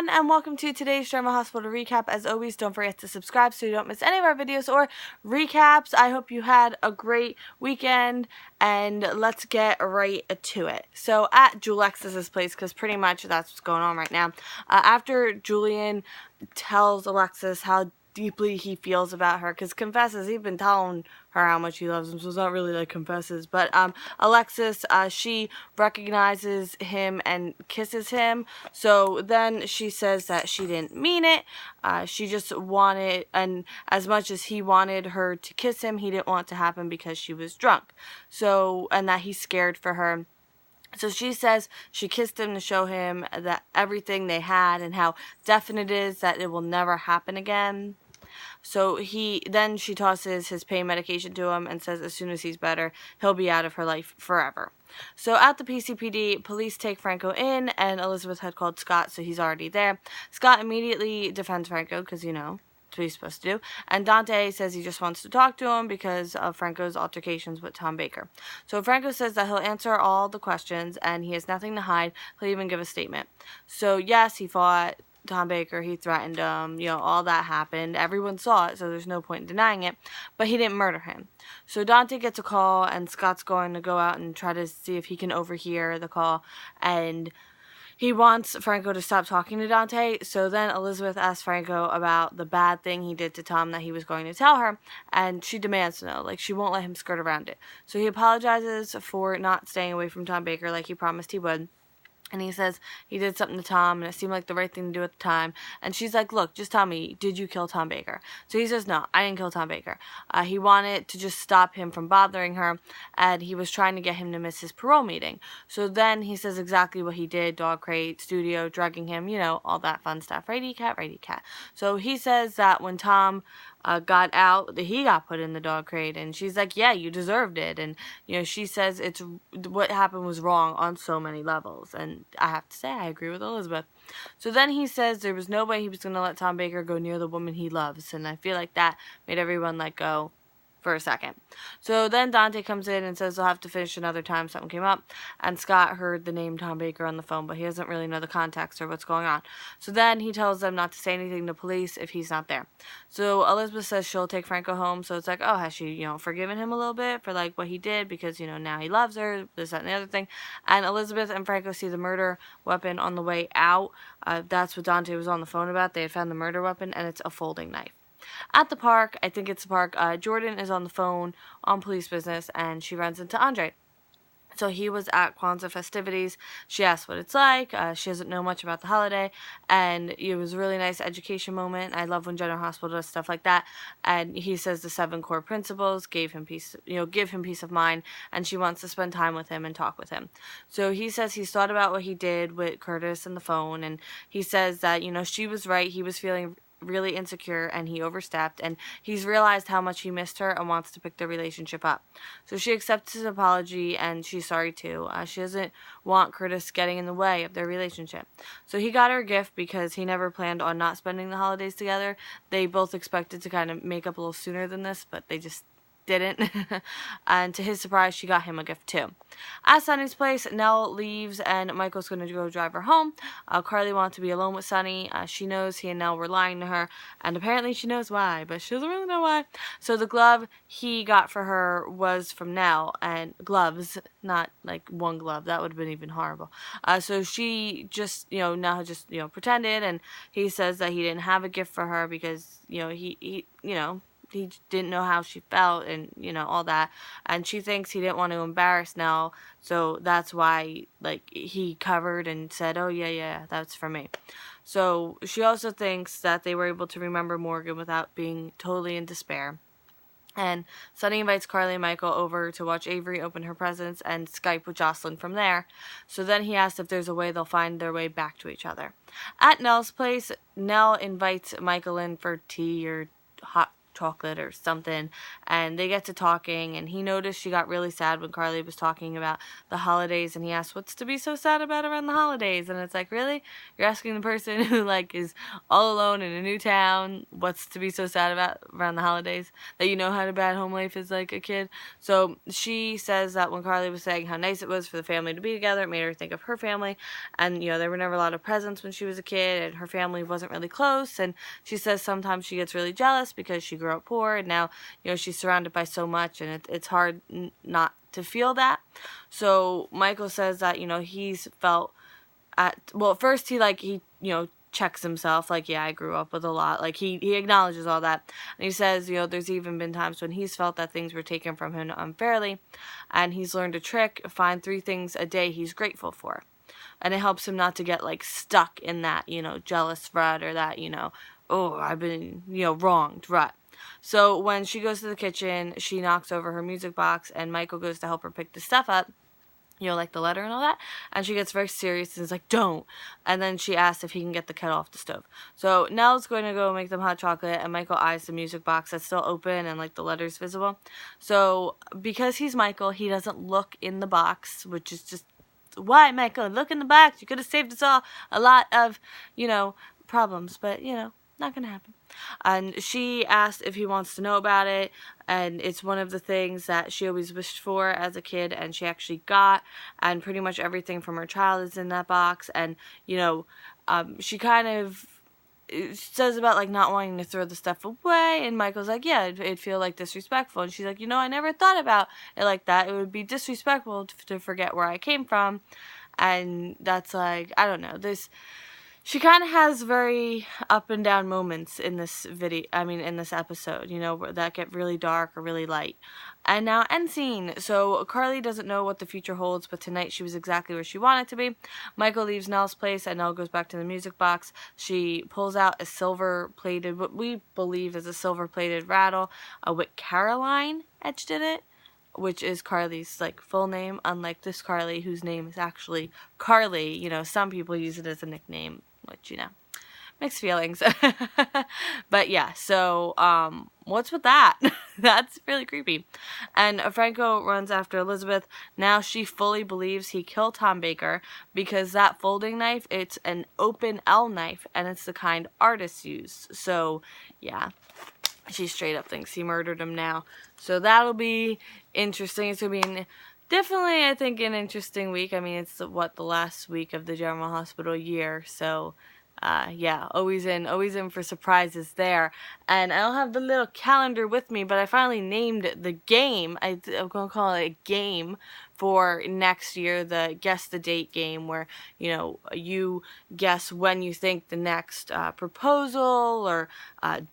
everyone, and welcome to today's Drama Hospital recap. As always, don't forget to subscribe so you don't miss any of our videos or recaps. I hope you had a great weekend, and let's get right to it. So at Julex's place, because pretty much that's what's going on right now, after Julian tells Alexis how deeply he feels about her, because confesses he's been telling her how much he loves him, so it's not really like confesses, but Alexis, she recognizes him and kisses him. So then she says that she didn't mean it, she just wanted, and as much as he wanted her to kiss him, he didn't want it to happen because she was drunk, so, and that he's scared for her. So she says she kissed him to show him that everything they had and how definite it is that it will never happen again. So then she tosses his pain medication to him and says as soon as he's better, he'll be out of her life forever. So at the PCPD, police take Franco in, and Elizabeth had called Scott, so he's already there. Scott immediately defends Franco because, you know, that's what he's supposed to do. And Dante says he just wants to talk to him because of Franco's altercations with Tom Baker. So Franco says that he'll answer all the questions and he has nothing to hide. He'll even give a statement. So yes, he fought Tom Baker, he threatened him, you know, all that happened. Everyone saw it, so there's no point in denying it. But he didn't murder him. So Dante gets a call, and Scott's going to go out and try to see if he can overhear the call. And he wants Franco to stop talking to Dante. So then Elizabeth asks Franco about the bad thing he did to Tom that he was going to tell her. And she demands to know. Like, she won't let him skirt around it. So he apologizes for not staying away from Tom Baker like he promised he would. And he says he did something to Tom, and it seemed like the right thing to do at the time. And she's like, look, just tell me, did you kill Tom Baker? So he says, no, I didn't kill Tom Baker. He wanted to just stop him from bothering her, and he was trying to get him to miss his parole meeting. So then he says exactly what he did, dog crate, studio, drugging him, you know, all that fun stuff. Righty cat, righty cat. So he says that when Tom got out, that he got put in the dog crate, and she's like, yeah, you deserved it. And, you know, she says it's what happened was wrong on so many levels, and I have to say I agree with Elizabeth. So then he says there was no way he was going to let Tom Baker go near the woman he loves, and I feel like that made everyone let go for a second. So then Dante comes in and says they'll have to finish another time, something came up, and Scott heard the name Tom Baker on the phone, but he doesn't really know the context or what's going on. So then he tells them not to say anything to police if he's not there. So Elizabeth says she'll take Franco home, so it's like, oh, has she, you know, forgiven him a little bit for, like, what he did, because, you know, now he loves her, this, that, and the other thing. And Elizabeth and Franco see the murder weapon on the way out. That's what Dante was on the phone about. They had found the murder weapon, and it's a folding knife. At the park, I think it's the park, Jordan is on the phone on police business, and she runs into Andre. So he was at Kwanzaa festivities. She asks what it's like. She doesn't know much about the holiday, and it was a really nice education moment. I love when General Hospital does stuff like that. And he says the 7 core principles give him peace of mind, and she wants to spend time with him and talk with him. So he says he's thought about what he did with Curtis and the phone, and he says that, you know, she was right. He was feeling really insecure and he overstepped, and he's realized how much he missed her and wants to pick their relationship up. So she accepts his apology and she's sorry too. She doesn't want Curtis getting in the way of their relationship. So he got her a gift because he never planned on not spending the holidays together. They both expected to kind of make up a little sooner than this, but they just didn't. And to his surprise, she got him a gift too. At Sunny's place, Nelle leaves and Michael's going to go drive her home. Carly wants to be alone with Sunny. She knows he and Nelle were lying to her, and apparently she knows why, but she doesn't really know why. So the glove he got for her was from Nelle, and gloves, not like one glove, that would have been even horrible. So she just, you know, Nelle just, you know, pretended, and he says that he didn't have a gift for her because, you know, he didn't know how she felt and, you know, all that. And she thinks he didn't want to embarrass Nelle, so that's why, like, he covered and said, oh, yeah, that's for me. So she also thinks that they were able to remember Morgan without being totally in despair. And Sunny invites Carly and Michael over to watch Avery open her presents and Skype with Jocelyn from there. So then he asks if there's a way they'll find their way back to each other. At Nelle's place, Nelle invites Michael in for tea or hot chocolate or something, and they get to talking, and he noticed she got really sad when Carly was talking about the holidays, and he asked, what's to be so sad about around the holidays? And it's like, really? You're asking the person who, like, is all alone in a new town what's to be so sad about around the holidays? That you know how bad home life is like a kid? So she says that when Carly was saying how nice it was for the family to be together, it made her think of her family, and, you know, there were never a lot of presents when she was a kid, and her family wasn't really close, and she says sometimes she gets really jealous because she grew up poor, and now, you know, she's surrounded by so much, and it's hard not to feel that. So Michael says that, you know, he's felt well, first he you know, checks himself, like, yeah, I grew up with a lot, like, he acknowledges all that, and he says, you know, there's even been times when he's felt that things were taken from him unfairly, and he's learned a trick: find 3 things a day he's grateful for, and it helps him not to get, like, stuck in that, you know, jealous rut, or that, you know, oh, I've been, you know, wronged rut. So when she goes to the kitchen, she knocks over her music box, and Michael goes to help her pick the stuff up, you know, like the letter and all that, and she gets very serious and is like, don't, and then she asks if he can get the kettle off the stove. So Nell's going to go make them hot chocolate, and Michael eyes the music box that's still open and, like, the letter's visible. So because he's Michael, he doesn't look in the box, which is just, why, Michael? Look in the box. You could have saved us all a lot of, you know, problems, but, you know, not gonna happen. And she asked if he wants to know about it, and it's one of the things that she always wished for as a kid, and she actually got, and pretty much everything from her child is in that box. And, you know, she kind of says about, like, not wanting to throw the stuff away, and Michael's like, yeah, it'd feel, like, disrespectful, and she's like, you know, I never thought about it like that. It would be disrespectful to forget where I came from. And that's, like, I don't know, she kind of has very up and down moments in this in this episode, you know, that get really dark or really light. And now, end scene. So Carly doesn't know what the future holds, but tonight she was exactly where she wanted to be. Michael leaves Nell's place, and Nell goes back to the music box. She pulls out a silver-plated, what we believe is a silver-plated rattle, with Caroline etched in it, which is Carly's, like, full name, unlike this Carly, whose name is actually Carly. You know, some people use it as a nickname, which, you know, mixed feelings. But yeah, so what's with that? That's really creepy. And Franco runs after Elizabeth. Now she fully believes he killed Tom Baker, because that folding knife, it's an open L knife, and it's the kind artists use. So yeah, she straight up thinks he murdered him now. So that'll be interesting. It's going to be definitely, I think, an interesting week. I mean, it's the last week of the General Hospital year. So, yeah, always in for surprises there. And I don't have the little calendar with me, but I finally named the game. I'm going to call it a game for next year, the Guess the Date game, where, you know, you guess when you think the next proposal or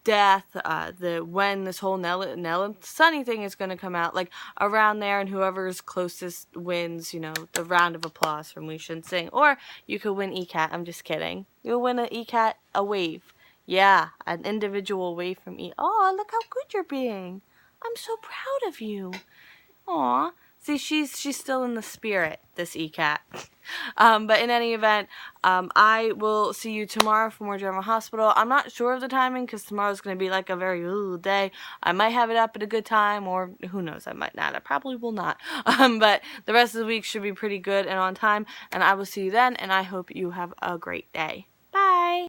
death, when this whole Nelle and Sunny thing is going to come out, like, around there, and whoever's closest wins, you know, the round of applause from We Shouldn't Sing. Or you could win ECAT. I'm just kidding. You'll win an ECAT, a wave. Yeah, an individual wave from Oh, look how good you're being. I'm so proud of you. Aw. See, she's still in the spirit, this ECAT. But in any event, I will see you tomorrow for more General Hospital. I'm not sure of the timing, because tomorrow's going to be like a very day. I might have it up at a good time, or who knows, I might not. I probably will not. But the rest of the week should be pretty good and on time, and I will see you then, and I hope you have a great day.